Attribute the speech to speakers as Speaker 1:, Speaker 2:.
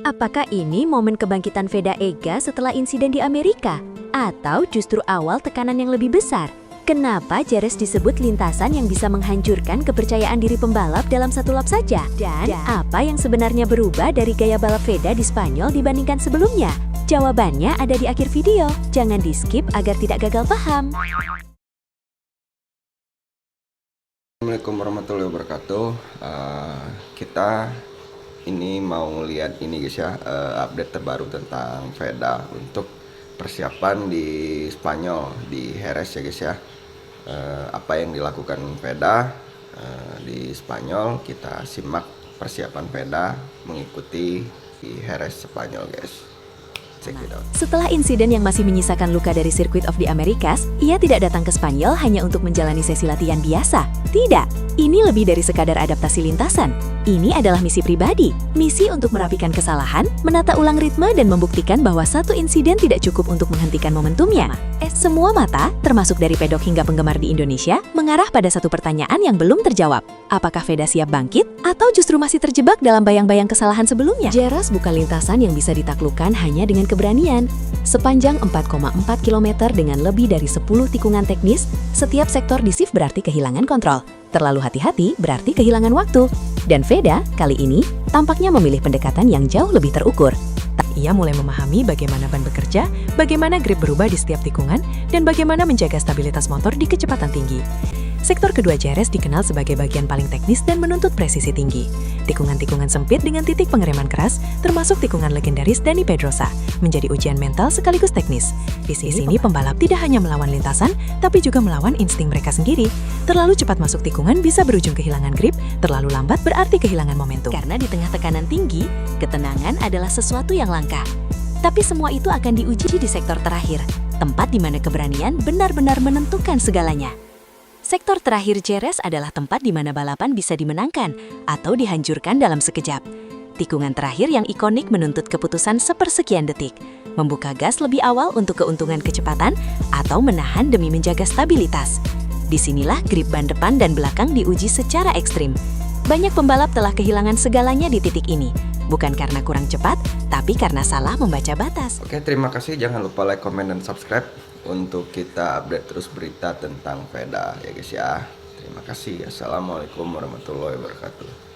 Speaker 1: Apakah ini momen kebangkitan Veda Ega setelah insiden di Amerika? Atau justru awal tekanan yang lebih besar? Kenapa Jerez disebut lintasan yang bisa menghancurkan kepercayaan diri pembalap dalam satu lap saja? Dan apa yang sebenarnya berubah dari gaya balap Veda di Spanyol dibandingkan sebelumnya? Jawabannya ada di akhir video. Jangan di-skip agar tidak gagal paham.
Speaker 2: Assalamualaikum warahmatullahi wabarakatuh. Kita ini mau lihat ini guys ya, update terbaru tentang Veda untuk persiapan di Spanyol, di Jerez ya guys ya. Apa yang dilakukan Veda di Spanyol, kita simak persiapan Veda mengikuti di Jerez Spanyol guys.
Speaker 1: Setelah insiden yang masih menyisakan luka dari Circuit of the Americas, ia tidak datang ke Spanyol hanya untuk menjalani sesi latihan biasa. Tidak, ini lebih dari sekadar adaptasi lintasan. Ini adalah misi pribadi, misi untuk merapikan kesalahan, menata ulang ritme dan membuktikan bahwa satu insiden tidak cukup untuk menghentikan momentumnya. Semua mata, termasuk dari pedok hingga penggemar di Indonesia, mengarah pada satu pertanyaan yang belum terjawab. Apakah Veda siap bangkit atau justru masih terjebak dalam bayang-bayang kesalahan sebelumnya? Jerez bukan lintasan yang bisa ditaklukkan hanya dengan keberanian. Sepanjang 4,4 km dengan lebih dari 10 tikungan teknis, setiap sektor di shift berarti kehilangan kontrol. Terlalu hati-hati berarti kehilangan waktu. Dan Veda kali ini tampaknya memilih pendekatan yang jauh lebih terukur. Ia mulai memahami bagaimana ban bekerja, bagaimana grip berubah di setiap tikungan, dan bagaimana menjaga stabilitas motor di kecepatan tinggi. Sektor kedua Jerez dikenal sebagai bagian paling teknis dan menuntut presisi tinggi. Tikungan-tikungan sempit dengan titik pengereman keras, termasuk tikungan legendaris Dani Pedrosa, menjadi ujian mental sekaligus teknis. Di sini pembalap tidak hanya melawan lintasan, tapi juga melawan insting mereka sendiri. Terlalu cepat masuk tikungan bisa berujung kehilangan grip, terlalu lambat berarti kehilangan momentum. Karena di tengah tekanan tinggi, ketenangan adalah sesuatu yang langka. Tapi semua itu akan diuji di sektor terakhir, tempat di mana keberanian benar-benar menentukan segalanya. Sektor terakhir Jerez adalah tempat di mana balapan bisa dimenangkan atau dihancurkan dalam sekejap. Tikungan terakhir yang ikonik menuntut keputusan sepersekian detik, membuka gas lebih awal untuk keuntungan kecepatan atau menahan demi menjaga stabilitas. Disinilah grip ban depan dan belakang diuji secara ekstrim. Banyak pembalap telah kehilangan segalanya di titik ini, bukan karena kurang cepat, tapi karena salah membaca batas.
Speaker 2: Oke, terima kasih. Jangan lupa like, komen, dan subscribe untuk kita update terus berita tentang Veda ya guys ya. Terima kasih. Assalamualaikum warahmatullahi wabarakatuh.